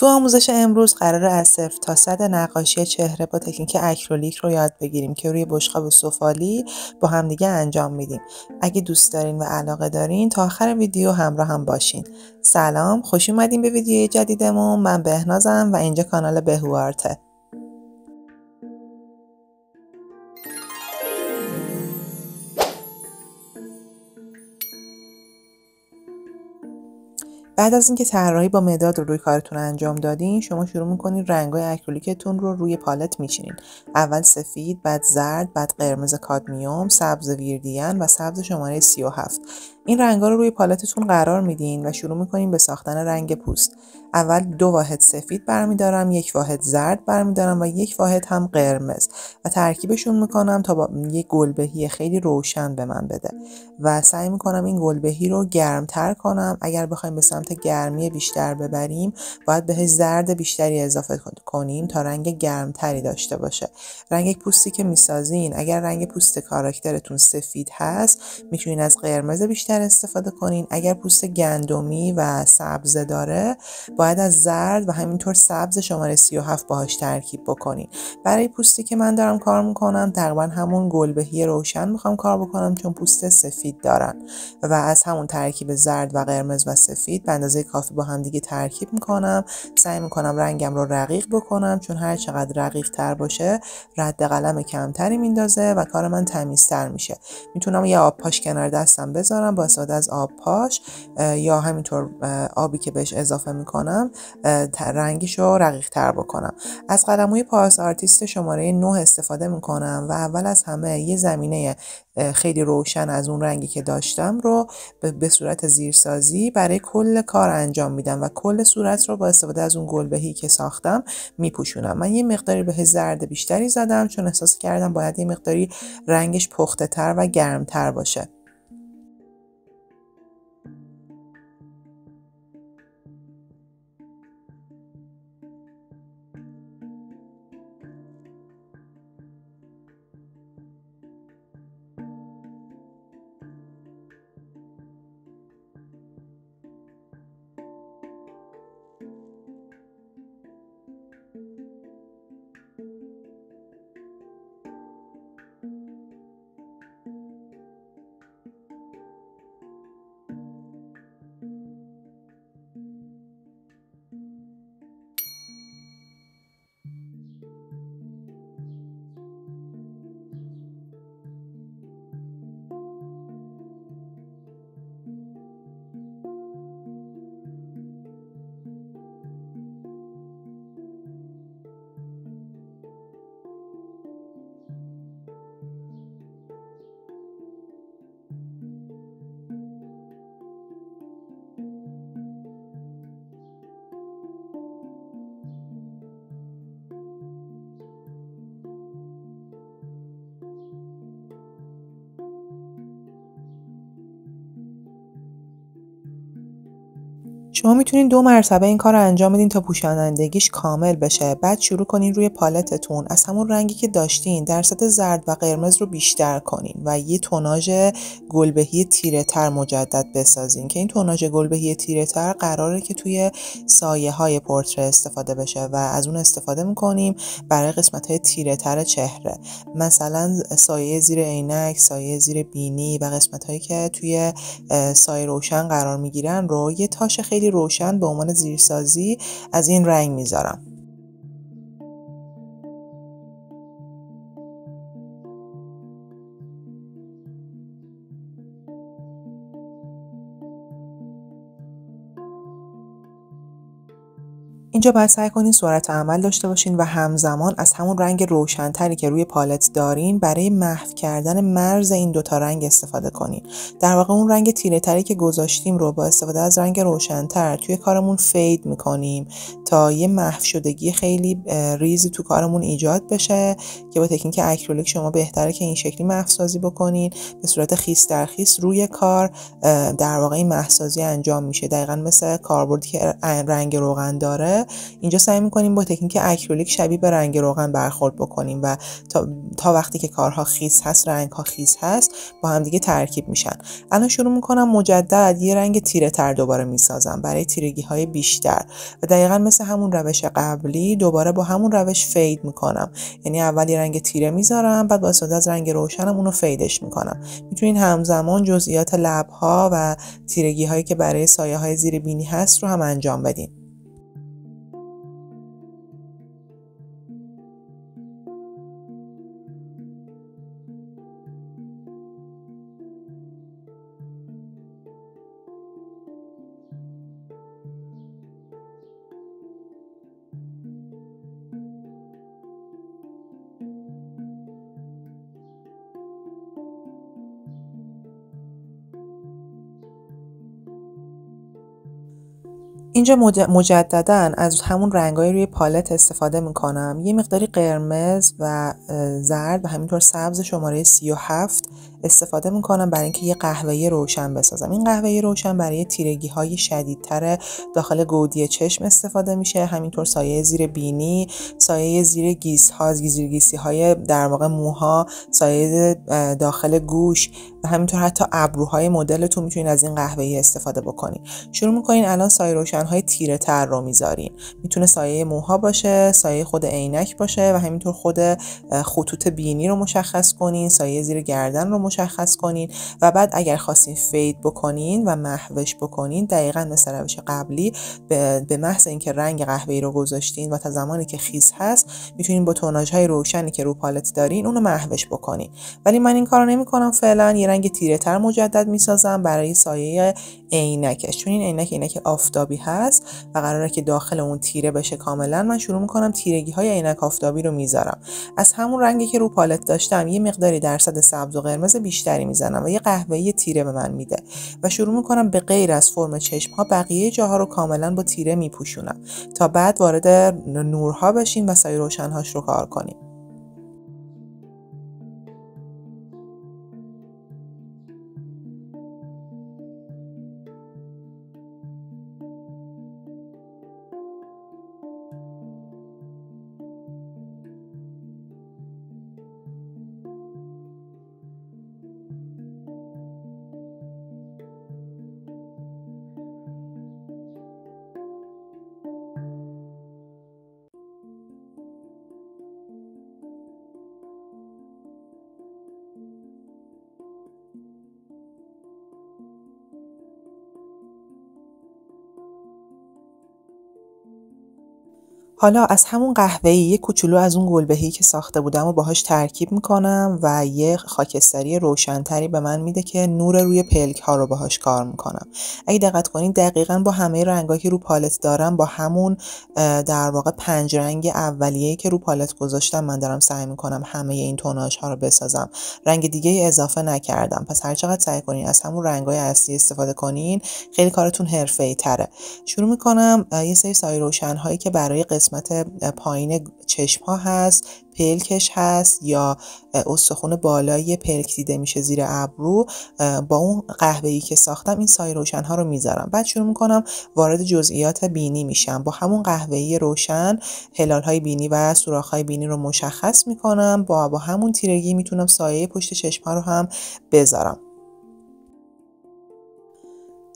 تو آموزش امروز قراره از 0 تا 100 نقاشی چهره با تکنیک اکریلیک رو یاد بگیریم که روی بشقاب سفالی با همدیگه انجام میدیم. اگه دوست دارین و علاقه دارین تا آخر ویدیو همراه هم باشین. سلام، خوش اومدین به ویدیوی جدیدمون. من بهنازم و اینجا کانال بهو آرته. بعد از اینکه طراحی با مداد رو روی کارتون انجام دادین، شما شروع میکنین رنگ‌های اکریلیکتون رو روی پالت میچینین. اول سفید، بعد زرد، بعد قرمز کادمیوم، سبز ویردین و سبز شماره 37. این رنگ‌ها رو روی پالتتون قرار میدین و شروع میکنین به ساختن رنگ پوست. اول 2 واحد سفید برمیدارم، 1 واحد زرد برمیدارم و 1 واحد هم قرمز و ترکیبشون میکنم تا با یک گلبهی خیلی روشن به من بده و سعی میکنم این گلبهی رو گرمتر کنم. اگر بخوایم به سمت گرمی بیشتر ببریم باید بهش زرد بیشتری اضافه کنیم تا رنگ گرمتری داشته باشه. رنگ پوستی که میسازین، اگر رنگ پوست کاراکترتون سفید هست میتونین از قرمز بیشتر استفاده کنین. اگر پوست گندمی و سبز داره باید از زرد و همینطور سبز شماره 37 باهاش ترکیب بکنین. برای پوستی که من دارم کار میکنم تقریبا همون گلبهی روشن میخوام کار بکنم چون پوست سفید دارن و از همون ترکیب زرد و قرمز و سفید به اندازه کافی با هم دیگه ترکیب میکنم. سعی میکنم رنگم رو رقیق بکنم چون هر چقدر رقیق تر باشه رد قلم کمتری میندازه و کار من تمیزتر میشه. میتونم یه آب پاش کنار دستم بذارم با استفاده از آب پاش یا همینطور آبی که بهش اضافه میکنم رنگش رو رقیق تر بکنم. از قلموی پاس آرتیست شماره 9 استفاده میکنم و اول از همه یه زمینه خیلی روشن از اون رنگی که داشتم رو به صورت زیرسازی برای کل کار انجام میدم و کل صورت رو با استفاده از اون گلبهی که ساختم میپوشونم. من یه مقداری به زرد بیشتری زدم چون احساس کردم باید یه مقداری رنگش پخته تر و گرمتر باشه. شما میتونین 2 مرتبه این کار رو انجام بدین تا پوشانندگیش کامل بشه. بعد شروع کنین روی پالتتون از همون رنگی که داشتین درصد زرد و قرمز رو بیشتر کنین و یه توناژ گلبهی تیره تر مجدد بسازین که این توناژ گلبهی تیره تر قراره که توی سایه های پورتره استفاده بشه و از اون استفاده میکنیم برای قسمت های تیره تر چهره، مثلا سایه زیر عینک، سایه زیر بینی و قسمت هایی که توی سایه روشن قرار میگیرن رو یه تاش خیلی روشن به عنوان زیرسازی از این رنگ میذارم. اینجا باید سعی کنین سرعت عمل داشته باشین و همزمان از همون رنگ روشن‌تری که روی پالت دارین برای محو کردن مرز این دوتا رنگ استفاده کنین. در واقع اون رنگ تیره تری که گذاشتیم رو با استفاده از رنگ روشن‌تر توی کارمون فید میکنیم تا یه محو شدگی خیلی ریزی تو کارمون ایجاد بشه که با تکنیک اکریلیک شما بهتره که این شکلی محو سازی بکنین. به صورت خیس در خیس روی کار در واقع این محو سازی انجام میشه، دقیقاً مثل کاربردی که رنگ روغن داره. اینجا سعی می‌کنیم با تکنیک اکریلیک شبیه به رنگ روغن برخورد بکنیم و تا وقتی که کارها خیس هست، رنگ‌ها خیس هست، با هم دیگه ترکیب میشن. الان شروع می‌کنم مجدد یه رنگ تیره تر دوباره میسازم برای تیرگی‌های بیشتر و دقیقاً مثل مثل همون روش قبلی دوباره با همون روش فید میکنم. یعنی اول یه رنگ تیره میذارم، بعد با استفاده از رنگ روشنم اونو فیدش میکنم. میتونین همزمان جزئیات لبها و تیرگی هایی که برای سایه های زیر بینی هست رو هم انجام بدین. اینجا مجددا از همون رنگای روی پالت استفاده میکنم. یه مقداری قرمز و زرد و همینطور سبز شماره 37 استفاده میکنم برای اینکه یه قهوه‌ای روشن بسازم. این قهوه‌ای روشن برای تیرگی‌های شدیدتر داخل گودی چشم استفاده میشه، همینطور سایه زیر بینی، سایه زیر گیس‌ها، زیرگیسی‌های در واقع موها، سایه داخل گوش و همینطور حتی ابروهای مدلتون میتونین از این قهوه‌ای استفاده بکنین. شروع میکنین الان سایه روشن‌های تیره تر رو میذارین. میتونه سایه موها باشه، سایه خود عینک باشه و همینطور خود خطوط بینی رو مشخص کنین، سایه زیر گردن رو مشخص کنین و بعد اگر خواستین فید بکنین و محوش بکنین دقیقاً مثل روش قبلی به محض اینکه رنگ قهوه‌ای رو گذاشتین و تا زمانی که خیس هست میتونین با توناژهای روشنی که رو پالت دارین اونو محوش بکنین. ولی من این کارو نمی‌کنم فعلا. یه رنگ تیره تر مجدد میسازم برای سایه عینکش، چون این عینک آفتابی هست و قراره که داخل اون تیره بشه کاملا. من شروع میکنم تیرگی های عینک آفتابی رو میذارم. از همون رنگی که رو پالت داشتم یه مقداری درصد سبز و قرمز بیشتری میزنم و یه قهوه‌ای تیره به من میده و شروع میکنم به غیر از فرم چشم ها بقیه جاها رو کاملا با تیره میپوشونم تا بعد وارد نورها بشیم و سایه روشنهاش رو کار کنیم. حالا از همون قهوه‌ای یه کوچولو از اون گلبهی که ساخته بودم و باهاش ترکیب میکنم و یه خاکستری روشنتری به من میده که نور روی پلک ها رو باهاش کار میکنم. اگه دقت کنین دقیقاً با همه رنگایی که رو پالت دارم با همون در واقع 5 رنگ اولیه‌ای که رو پالت گذاشتم من دارم سعی میکنم همه این توناژ ها رو بسازم. رنگ دیگه اضافه نکردم. پس هر چقدر سعی کنین از همون رنگای اصلی استفاده کنین خیلی کارتون حرفه‌ای تره. شروع میکنم یه سری سایه روشن هایی که برای قسمت پایین چشم ها هست، پلکش هست یا استخوان بالایی پلک دیده میشه زیر ابرو، با اون قهوه‌ای که ساختم این سایه روشن ها رو میذارم. بعد شروع میکنم وارد جزئیات بینی میشم. با همون قهوه‌ای روشن هلال های بینی و سوراخ های بینی رو مشخص میکنم. با همون تیرگی میتونم سایه پشت چشم ها رو هم بذارم.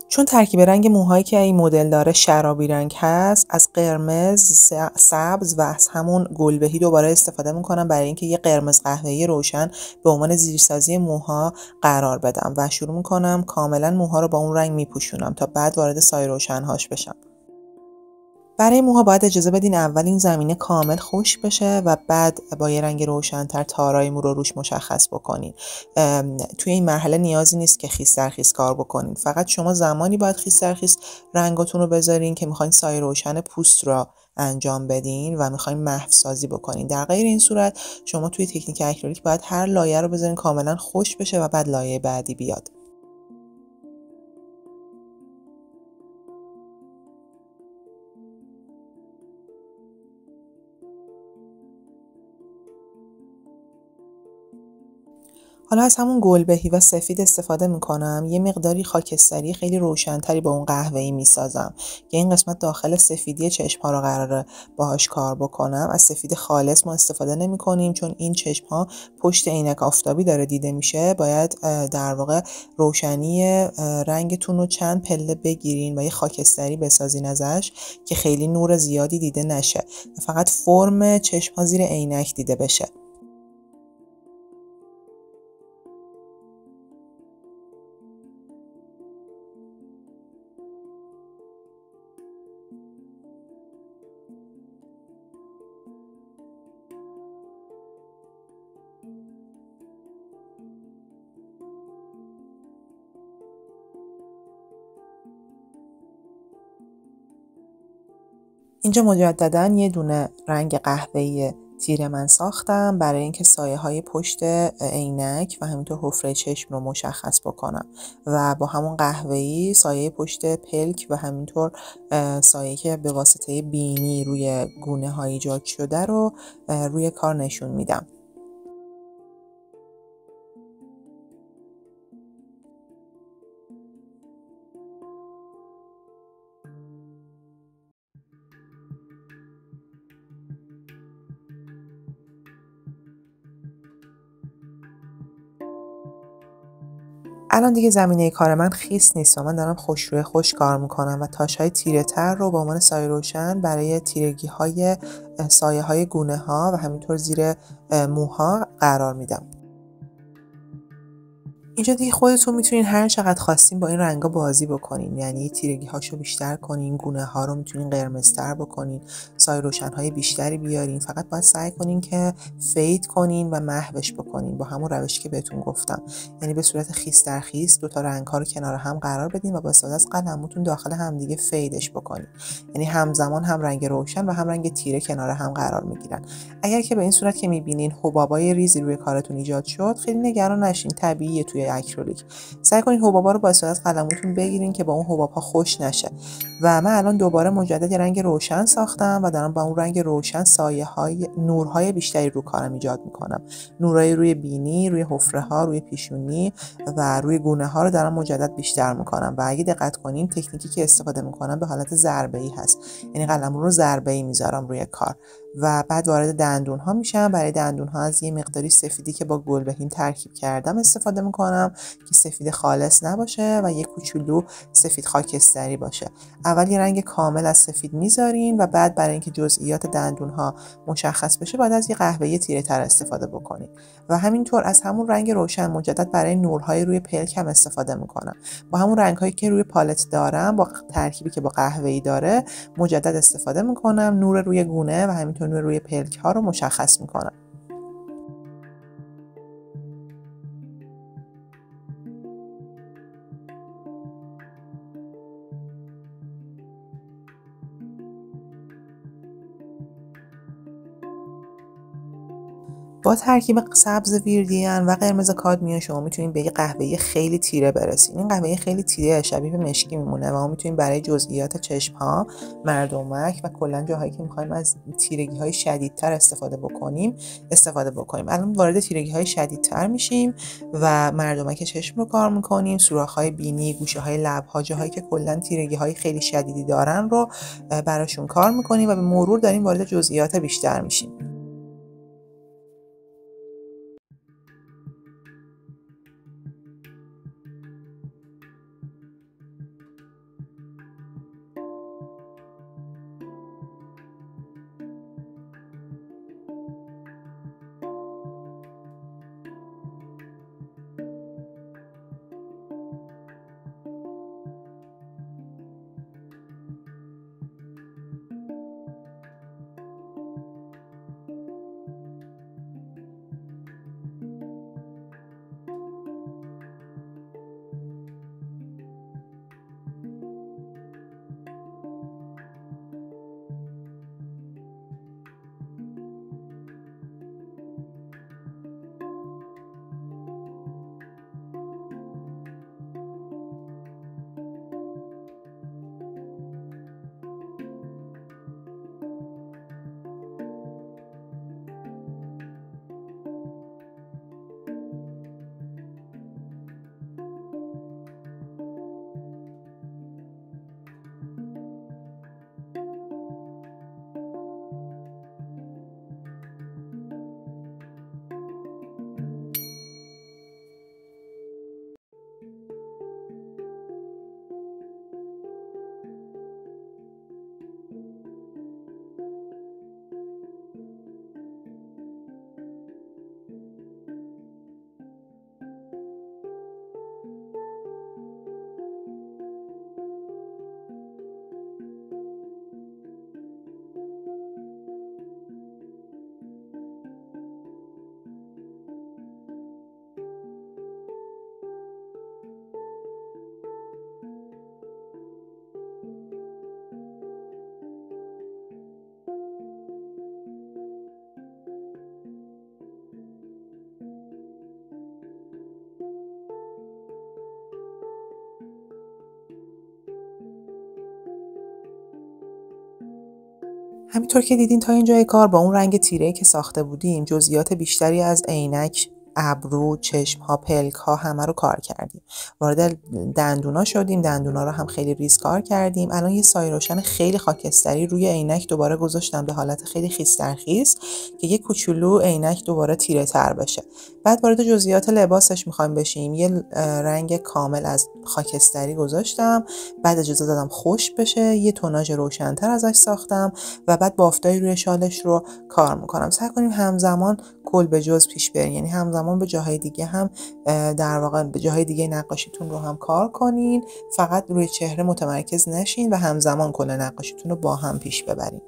چون ترکیب رنگ موهایی که این مدل داره شرابی رنگ هست، از قرمز، سبز و از همون گلبهی دوباره استفاده میکنم برای اینکه یه قرمز قهوه‌ای روشن به عنوان زیرسازی موها قرار بدم و شروع میکنم کاملا موها رو با اون رنگ میپوشونم تا بعد وارد سایه روشنهاش بشم. برای موها باید اجازه بدین اول این زمینه کامل خشک بشه و بعد با یه رنگ روشن‌تر تارای مو رو روش مشخص بکنین. توی این مرحله نیازی نیست که خیس در خیس کار بکنین. فقط شما زمانی باید خیس در خیس رنگاتون رو بذارین که میخواین سایه روشن پوست رو انجام بدین و میخواین محو سازی بکنین. در غیر این صورت شما توی تکنیک اکریلیک باید هر لایه رو بذارین کاملا خشک بشه و بعد لایه بعدی بیاد. حالا از همون گلبهی و سفید استفاده میکنم، یه مقداری خاکستری خیلی روشنتری با اون قهوه‌ای میسازم که این قسمت داخل سفیدی چشم‌ها رو قراره باهاش کار بکنم. از سفید خالص ما استفاده نمی‌کنیم چون این چشم‌ها پشت عینک آفتابی داره دیده میشه. باید در واقع روشنی رنگتون رو چند پله بگیرین و یه خاکستری بسازین ازش که خیلی نور زیادی دیده نشه، فقط فرم چشم‌ها زیر عینک دیده بشه. اینجا مجدداً یه دونه رنگ قهوه‌ای تیره من ساختم برای اینکه سایه‌های پشت عینک و همینطور حفره چشم رو مشخص بکنم و با همون قهوه‌ای سایه پشت پلک و همینطور سایه‌ای که به واسطه بینی روی گونه‌ها ایجاد شده رو روی کار نشون میدم. الان دیگه زمینه کار من خیس نیست و من دارم خوش روی خوش کار میکنم و تاش‌های تیره تر رو به عنوان سایه روشن برای تیرگی های سایه های گونه ها و همینطور زیر موها قرار میدم. اینجا دیگه خودتون میتونین هر چقدر خواستین با این رنگا بازی بکنین، یعنی تیرگی هاشو بیشتر کنین، گونه ها رو میتونین قرمزتر بکنین، سایه روشن های بیشتری بیارین. فقط باید سعی کنین که فید کنین و محوش بکنین با همون روشی که بهتون گفتم، یعنی به صورت خیس در خیس دو تا رنگ ها رو کنار هم قرار بدین و با استفاده از قلمتون داخل همدیگه فیدش بکنین، یعنی همزمان هم رنگ روشن و هم رنگ تیره کنار هم قرار میگیرن. اگر که به این صورت که میبینین حبابای ریزی روی کارتون ایجاد شد، خیلی نگران نشین، طبیعیه توی اکریلیک. سعی کنین حبابا رو با استفاده از قلمتون بگیرین که با اون حباب‌ها خوش نشه. و من الان دوباره مجدد یه رنگ روشن ساختم و دارم با اون رنگ روشن سایه‌های نورهای بیشتری رو کارم ایجاد میکنم. نورهای روی بینی، روی حفره‌ها، روی پیشونی و روی گونه‌ها رو دارم مجدد بیشتر میکنم. و اگه دقت کنین تکنیکی که استفاده میکنم به حالت ضربه‌ای هست، یعنی قلم رو ضربه‌ای میذارم روی کار و بعد وارد دندون ها میشم. برای دندون ها از یه مقداری سفیدی که با گلبهین ترکیب کردم استفاده میکنم که سفید خالص نباشه و یه کوچولو سفید خاکستری باشه. اول یه رنگ کامل از سفید میذارین و بعد برای اینکه جزئیات دندون ها مشخص بشه بعد از یه قهوه‌ای تیره تر استفاده بکنین. و همینطور از همون رنگ روشن مجدد برای نورهای روی پلک هم استفاده میکنم. با همون رنگ هایی که روی پالت دارم با ترکیبی که با قهوه‌ای داره مجدد استفاده میکنم. نور روی گونه و همینطور نور روی پلک ها رو مشخص میکنم. با ترکیب سبز ویردین و قرمز کادمیوم شما میتونید به یه قهوه‌ای خیلی تیره برسید. این قهوه خیلی تیره شبیه به مشکی میمونه و ما میتونیم برای جزئیات چشم‌ها، مردمک و کلا جاهایی که می‌خوایم از تیرگی‌های شدیدتر استفاده بکنیم. الان وارد تیرگی‌های شدیدتر میشیم و مردمک چشم رو کار می‌کنیم، سوراخ‌های بینی، گوشه‌های لب‌ها، جاهایی که کلا تیرگی‌های خیلی شدیدی دارن رو براشون کار می‌کنیم و به مرور داریم وارد جزئیات بیشتر میشیم. همینطور که دیدین تا اینجای کار با اون رنگ تیره‌ای که ساخته بودیم جزئیات بیشتری از عینک، ابرو، چشم‌ها، پلک‌ها همه رو کار کردیم. وارد دندونا شدیم، دندونا رو هم خیلی ریز کار کردیم. الان یه سایه روشن خیلی خاکستری روی عینک دوباره گذاشتم به حالت خیلی خیس که یه کوچولو عینک دوباره تیره‌تر بشه. بعد وارد جزئیات لباسش می‌خوایم بشیم. یه رنگ کامل از خاکستری گذاشتم. بعد اجازه دادم خشک بشه، یه توناژ روشن‌تر ازش ساختم و بعد بافتای روی شالش رو کار میکنم. سعی کنیم همزمان کل به جز پیش بریم، یعنی همزمان به جاهای دیگه هم در واقع به جاهای دیگه نقاشیتون رو هم کار کنین، فقط روی چهره متمرکز نشین و همزمان کل نقاشیتون رو با هم پیش ببرین.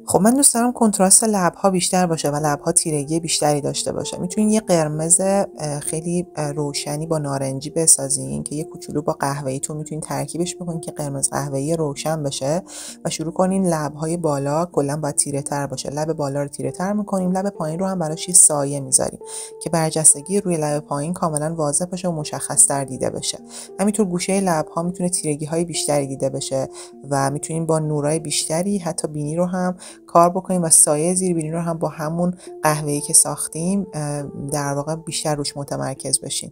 خب من دوست دارم کنتراست لب‌ها بیشتر باشه و لب‌ها تیرگی بیشتری داشته باشه. میتونین یه قرمز خیلی روشنی با نارنجی بسازین که یه کوچولو با قهوه‌ایتون میتونین ترکیبش بکنین که قرمز قهوه‌ای روشن بشه و شروع کنین لب‌های بالا کلا باید تیره‌تر باشه. لب بالا رو تیره‌تر می‌کنیم، لب پایین رو هم براش یه سایه می‌ذاریم که برجستگی روی لب پایین کاملا واضح باشه و مشخص‌تر دیده بشه. همینطور گوشه لب‌ها میتونه تیرگی‌های بیشتری دیده بشه و میتونین با نورای بیشتری حتی بینی رو هم کار بکنیم و سایه زیر بینی رو هم با همون قهوه‌ای که ساختیم در واقع بیشتر روش متمرکز بشیم.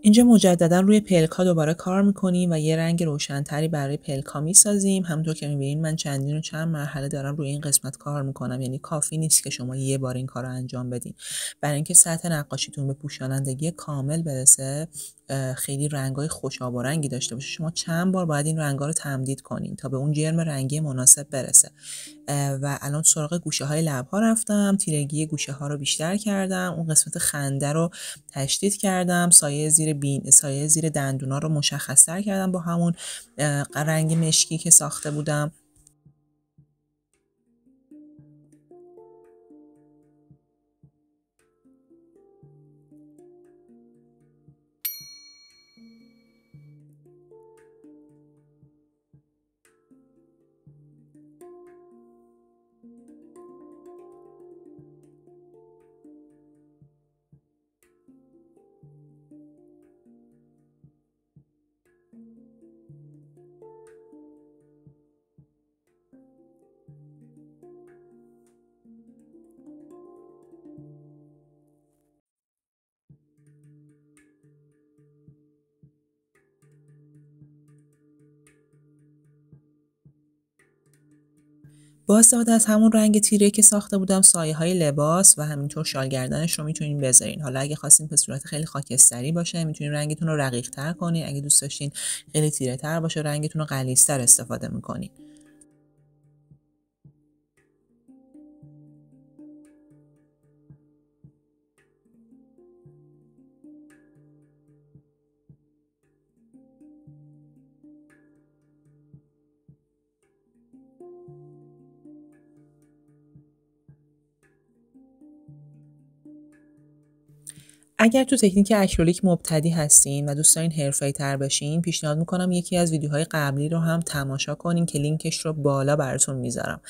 اینجا مجددا روی پلک‌ها دوباره کار می‌کنیم و یه رنگ روشن‌تری برای پلک‌ها می‌سازیم. همونطور که می‌بینید من چندین و چند مرحله دارم روی این قسمت کار می‌کنم، یعنی کافی نیست که شما یه بار این کار رو انجام بدین. برای اینکه سطح نقاشیتون به پوشانندگی کامل برسه، خیلی رنگ‌های خوش‌آب و رنگی داشته باشه، شما چند بار باید این رنگ‌ها رو تمدید کنین تا به اون جرم رنگی مناسب برسه. و الان سراغ گوشه‌های لب‌ها رفتم، تیرگی گوشه‌ها رو بیشتر کردم، اون قسمت خنده رو تشدید کردم، سایه زیر دندونا رو مشخص‌تر کردم با همون رنگ مشکی که ساخته بودم. با استفاده از همون رنگ تیره که ساخته بودم سایه‌های لباس و همینطور شال گردنش رو میتونین بذارین. حالا اگه خواستین به صورت خیلی خاکستری باشه میتونین رنگتون رو رقیق‌تر کنین، اگه دوست داشتین خیلی تیره‌تر باشه رنگتون رو غلیظ‌تر استفاده میکنین. اگر تو تکنیک اکریلیک مبتدی هستین و دوست دارین حرفه‌ای‌تر بشین، پیشنهاد میکنم یکی از ویدیوهای قبلی رو هم تماشا کنین که لینکش رو بالا براتون میذارم.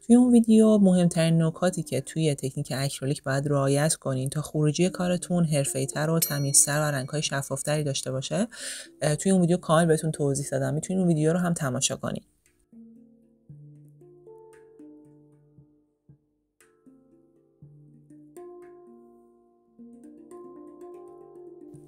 توی اون ویدیو مهمترین نکاتی که توی تکنیک اکریلیک باید رعایت کنین تا خروجی کارتون حرفه‌ای‌تر و تمیزتر و رنگ‌های شفافتری داشته باشه، توی اون ویدیو کامل بهتون توضیح دادم. میتونین اون ویدیو رو هم تماشا کنین.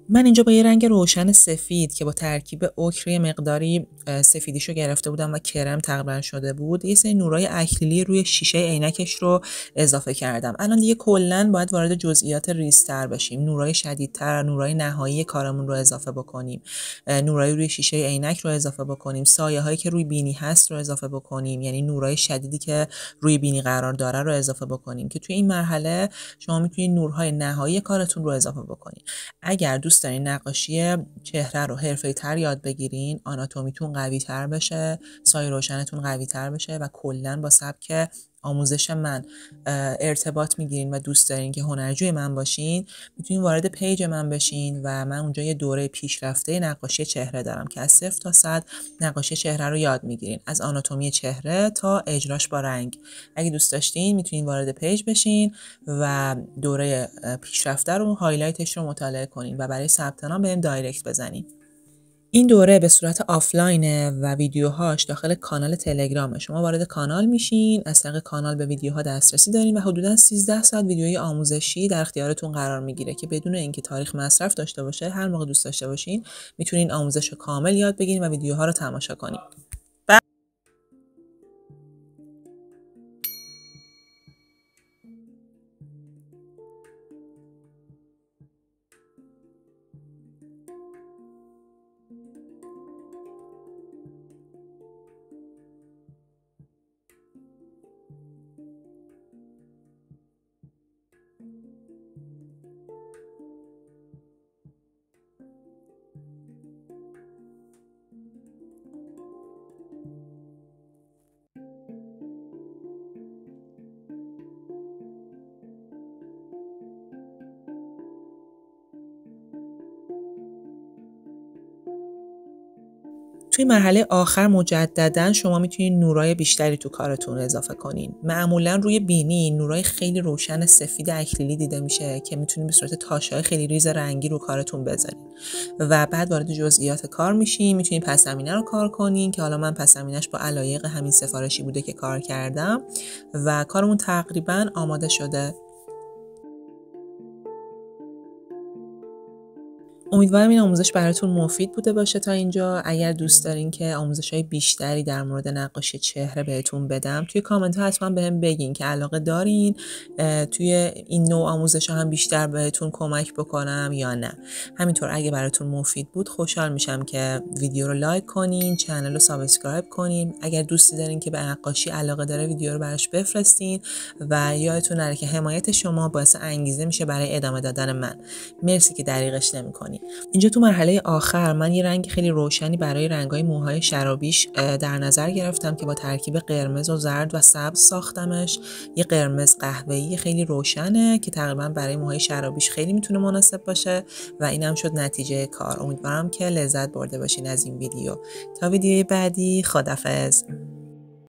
من اینجا با یه رنگ روشن سفید که با ترکیب اوکر مقداری سفیدیشو گرفته بودم و کرم تقریبا شده بود، یه سری نورای اکریلی روی شیشه عینکش رو اضافه کردم. الان دیگه کلا باید وارد جزئیات ریزتر بشیم، نورای شدیدتر، نورای نهایی کارمون رو اضافه بکنیم، نورای روی شیشه عینک رو اضافه بکنیم، سایه هایی که روی بینی هست رو اضافه بکنیم، یعنی نورای شدیدی که روی بینی قرار داره رو اضافه بکنیم که توی این مرحله شما میتونید نورهای نهایی کارتون رو اضافه بکنید. اگر دوست دارین نقاشی چهره رو حرفه‌ای‌تر یاد بگیرین، آناتومیتون قوی‌تر بشه، سایه روشنتون قوی‌تر بشه و کلاً با سبک آموزش من ارتباط میگیرین و دوست دارین که هنرجوی من باشین، میتونین وارد پیج من بشین و من اونجا یه دوره پیشرفته نقاشی چهره دارم که از 0 تا 100 نقاشی چهره رو یاد میگیرین، از آناتومی چهره تا اجراش با رنگ. اگه دوست داشتین میتونین وارد پیج بشین و دوره پیشرفته رو، هایلایتش رو مطالعه کنین و برای ثبت نام بهم دایرکت بزنین. این دوره به صورت آفلاینه و ویدیوهاش داخل کانال تلگرامه. شما وارد کانال میشین، از طریق کانال به ویدیوها دسترسی دارین و حدوداً 13 ساعت ویدیوی آموزشی در اختیارتون قرار میگیره که بدون اینکه تاریخ مصرف داشته باشه، هر موقع دوست داشته باشین میتونین آموزش کامل یاد بگیرین و ویدیوها رو تماشا کنین. توی مرحله آخر مجدداً شما میتونید نورای بیشتری تو کارتون اضافه کنین. معمولاً روی بینی نورای خیلی روشن سفید اکریلی دیده میشه که میتونید به صورت تاشه‌های خیلی ریز رنگی رو کارتون بذارین و بعد وارد جزئیات کار میشین. میتونید پس زمینه رو کار کنین که حالا من پس زمینه‌اش با علایق همین سفارشی بوده که کار کردم و کارمون تقریباً آماده شده. امیدوارم این آموزش براتون مفید بوده باشه تا اینجا. اگر دوست دارین که آموزش‌های بیشتری در مورد نقاشی چهره بهتون بدم، توی کامنت ها حتما بهم بگین که علاقه دارین توی این نوع آموزش هم بیشتر بهتون کمک بکنم یا نه. همینطور اگه براتون مفید بود خوشحال میشم که ویدیو رو لایک کنین، کانال رو سابسکرایب کنین. اگر دوستی دارین که به نقاشی علاقه داره ویدیو رو براش بفرستین و یادتون نره که حمایت شما باعث انگیزه میشه برای ادامه دادن من. مرسی که دریغش نمی‌کنین. اینجا تو مرحله آخر من یه رنگ خیلی روشنی برای رنگ‌های موهای شرابیش در نظر گرفتم که با ترکیب قرمز و زرد و سبز ساختمش. یه قرمز قهوه‌ای خیلی روشنه که تقریبا برای موهای شرابیش خیلی میتونه مناسب باشه و اینم شد نتیجه کار. امیدوارم که لذت برده باشین از این ویدیو. تا ویدیوی بعدی، خدافظ.